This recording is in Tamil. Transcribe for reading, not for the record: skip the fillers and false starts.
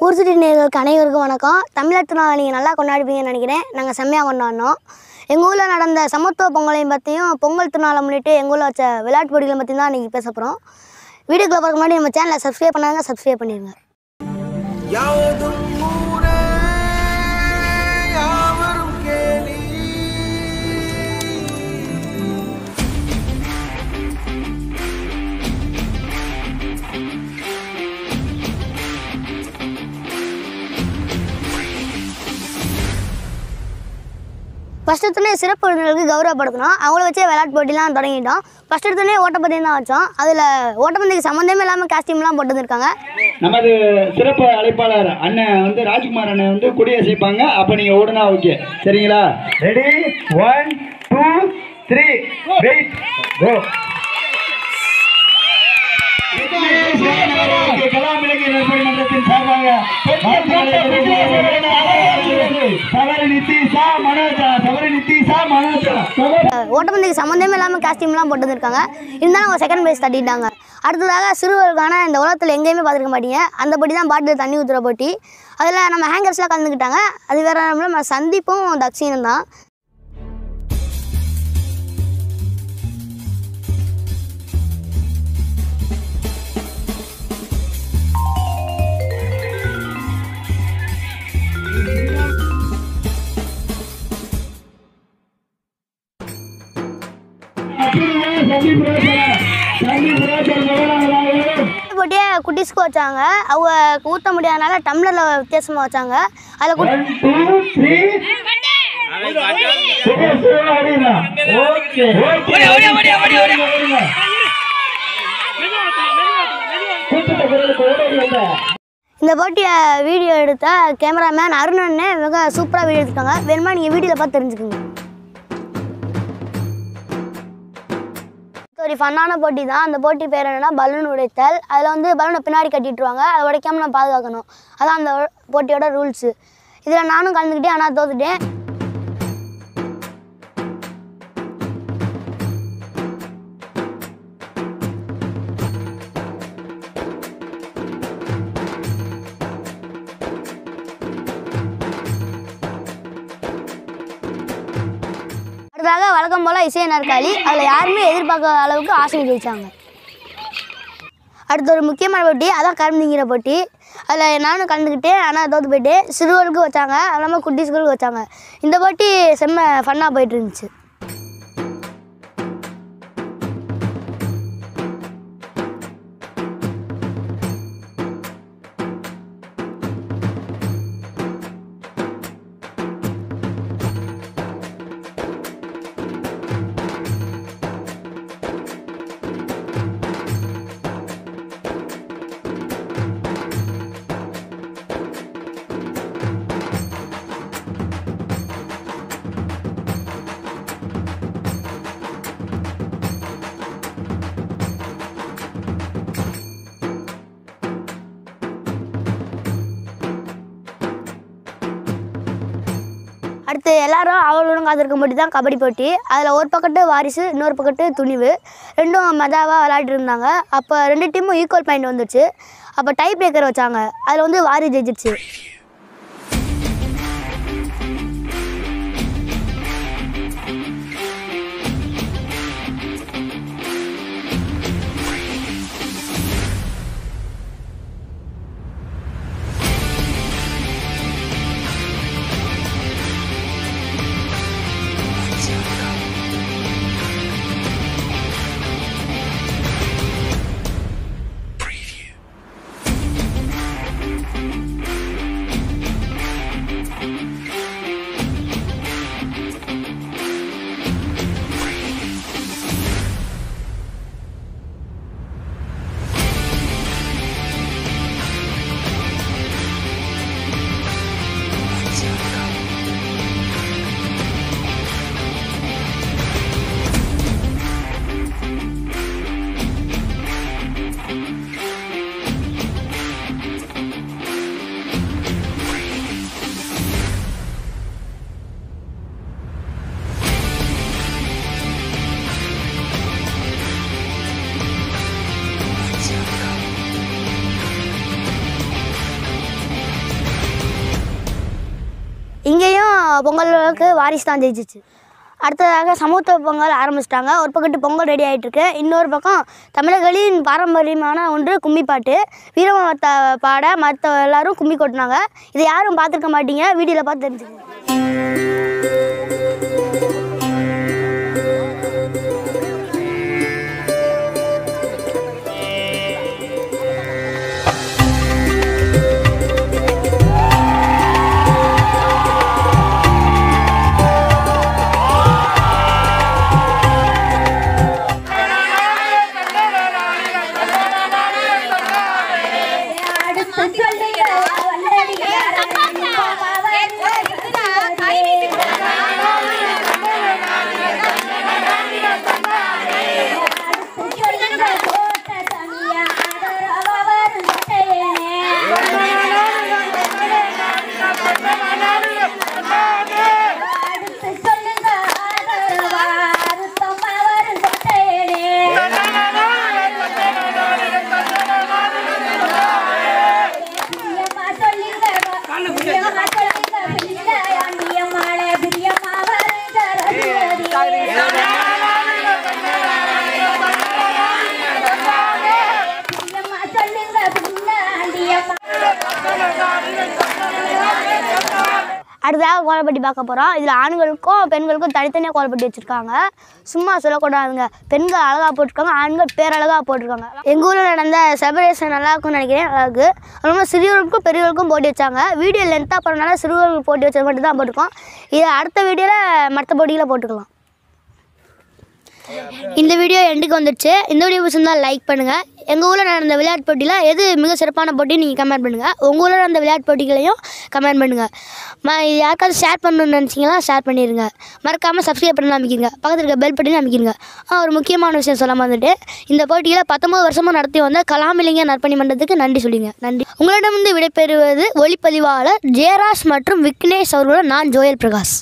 ஊர் சுற்றி நேயர்களுக்கு அனைவருக்கும் வணக்கம். தமிழர் திருநாளை நீங்கள் நல்லா கொண்டாடுவீங்கன்னு நினைக்கிறேன். நாங்கள் செம்மையாக கொண்டாடினோம். எங்கள் ஊரில் நடந்த சமத்துவ பொங்கலையும் பற்றியும் பொங்கல் திருநாளை முன்னிட்டு எங்கள் ஊரில் வச்ச விளையாட்டு போட்டிகளை பற்றி தான் இன்றைக்கி பேச போகிறோம். வீடியோக்குள்ள பார்க்க முன்னாடி நம்ம சேனலை சப்ஸ்கிரைப் பண்ணாங்க, சப்ஸ்கிரைப் பண்ணிடுங்க. ஃபஸ்ட் எடுத்தோடனே சிறப்பு விருந்தினர்களுக்கு கௌரவப்படுத்தணும். அவங்கள வச்சே விளையாட்டு போட்டிலாம் தொடங்கிட்டோம். ஃபஸ்ட் எடுத்தோடனே ஓட்டப்பந்தயம் தான் வச்சோம். அதில் ஓட்டப்பந்தயத்துக்கு சம்மந்தமே இல்லாமல் காஸ்டியூம்லாம் போட்டு வந்துருக்காங்க. நமது சிறப்பு அழைப்பாளர் அண்ணன் வந்து ராஜ்குமார் அண்ணன் வந்து கொடியசைப்பாங்க. அப்போ நீங்கள் ஓடுனா ஓகே, சரிங்களா? ரெடி, 1 2 3 வெயிட் கோ. கலாம் இளைஞர் மன்றத்தின் சார்பாக ஓட்டப்பந்தயத்துக்கு சம்மந்தமே இல்லாமல் காஸ்டியூம்லாம் போட்டு வந்துருக்காங்க. இருந்தாலும் அவங்க செகண்ட் பிரைஸ் தட்டிட்டாங்க. அடுத்ததாக சிறுவர்களுக்கான இந்த உலகத்தில் எங்கேயுமே பார்த்துருக்க மாட்டீங்க, அந்த போட்டி தான் பாட்டில் தண்ணி ஊற்றுற போட்டி. அதில் நம்ம ஹேங்கர்ஸ்லாம் கலந்துக்கிட்டாங்க. அது வேறு நம்ம சந்தீப்பும் தக்ஷினும் தான். போட்டியே குட்டிஸ்க்கு வச்சாங்க. அவங்க ஊற்ற முடியாதனால டம்ளரில் வித்தியாசமாக வச்சாங்க. அதில் இந்த போட்டியை வீடியோ எடுத்த கேமராமேன் அருணன்னு மிக சூப்பராக வீடியோ எடுத்துட்டாங்க. வேணுமா நீங்கள் வீடியோவில் பார்த்து தெரிஞ்சுக்கோங்க. ஒரு ஃபன்னான போட்டி தான். அந்த போட்டி பேர் என்னென்னா பலூன் உடைத்தல். அதில் வந்து பலூனை பின்னாடி கட்டிட்டுருவாங்க. அதை உடைக்காமல் நான் பாதுகாக்கணும். அதான் அந்த போட்டியோட ரூல்ஸு. இதில் நானும் கலந்துக்கிட்டேன், ஆனால் தோத்துட்டேன். அடுத்ததாக வழக்கம் போல் இசை நாற்காலி. அதில் யாருமே எதிர்பார்க்காத அளவுக்கு ஆசையை ஜெயித்தாங்க. அடுத்த ஒரு முக்கியமான போட்டி அதான் கரும்புங்கிற போட்டி. அதில் நானும் கலந்துக்கிட்டேன், ஆனால் தோற்று போயிட்டேன். சிறுவர்களுக்கு வச்சாங்க, அது இல்லாமல் குட்டீஸ்களுக்கு வச்சாங்க. இந்த போட்டி செம்ம ஃபன்னாக போயிட்டு இருந்துச்சு. அடுத்து எல்லாரும் அவர்களுடன் காத்திருக்க போட்டி தான் கபடி போட்டி. அதில் ஒரு பக்கத்து வாரிசு, இன்னொரு பக்கத்து துணிவு. ரெண்டும் மஜாவாக விளையாட்டு இருந்தாங்க. அப்போ 2 டீமும் ஈக்குவல் பாயிண்ட் வந்துச்சு. அப்போ டை பிரேக்கர் வச்சாங்க. அதில் வந்து வாரிசு ஜெயிச்சிருச்சு. பொங்கலுக்கு வாரிசு தான் ஜெயிச்சிச்சு. அடுத்ததாக சமத்துவ பொங்கல் ஆரம்பிச்சிட்டாங்க. ஒரு பக்கத்து பொங்கல் ரெடி ஆகிட்டுருக்கு. இன்னொரு பக்கம் தமிழர்களின் பாரம்பரியமான ஒன்று கும்மிப்பாட்டு. வீரமத்தை பாட மற்ற எல்லோரும் கும்மி கொட்டினாங்க. இதை யாரும் பார்த்துருக்க மாட்டீங்க, வீடியோவில் பார்த்து தெரிஞ்சுக்கோங்க. அடுத்ததாக கோலப்பட்டி பார்க்க போகிறோம். இதில் ஆண்களுக்கும் பெண்களுக்கும் தனித்தனியாக கோலப்பட்டி வச்சுருக்காங்க. சும்மா சொல்லக்கூடாதுங்க. பெண்கள் அழகாக போட்டிருக்காங்க, ஆண்கள் பேரழகாக போட்டிருக்காங்க. எங்கள் ஊரில் நடந்த செலிப்ரேஷன் நல்லா இருக்கும்னு நினைக்கிறேன். அழகு அதனால சிறியவர்களுக்கும் பெரியவர்களுக்கும் போட்டி வச்சாங்க. வீடியோ லென்த்தாக போகிறதுனால சிறுவர்களுக்கு போட்டி வச்சது மட்டும் தான் போட்டிருக்கோம். இதை அடுத்த வீடியோவில் மற்ற போட்டிகளை போட்டுக்கலாம். இந்த வீடியோ எண்டுக்கு வந்துடுச்சு. இந்த வீடியோ பிடிச்சிருந்தால் லைக் பண்ணுங்கள். எங்கள் ஊரில் நடந்த விளையாட்டு போட்டியில் எது மிக சிறப்பான போட்டி நீங்கள் கமெண்ட் பண்ணுங்கள். உங்கள் ஊரில் நடந்த விளையாட்டு போட்டிகளையும் கமெண்ட் பண்ணுங்கள். இது யாருக்காவது ஷேர் பண்ணணும்னு நினச்சிங்கன்னா ஷேர் பண்ணிடுங்க. மறக்காமல் சப்ஸ்கிரைப் பண்ணி அமைக்கிங்க. பக்கத்தில் இருக்க பெல் பட்டனையும் அமைக்கிங்க. ஒரு முக்கியமான விஷயம் சொல்ல வந்துட்டு, இந்த போட்டியில் 19 வருஷமாக நடத்தி வந்த கலாமிலிங்க நற்பணி மன்றத்துக்கு நன்றி சொல்லிங்க. நன்றி. உங்களிடமிருந்து விடைபெறுவது ஒளிப்பதிவாளர் ஜெயராஜ் மற்றும் விக்னேஷ் அவர்களுடன் நான் ஜோயல் பிரகாஷ்.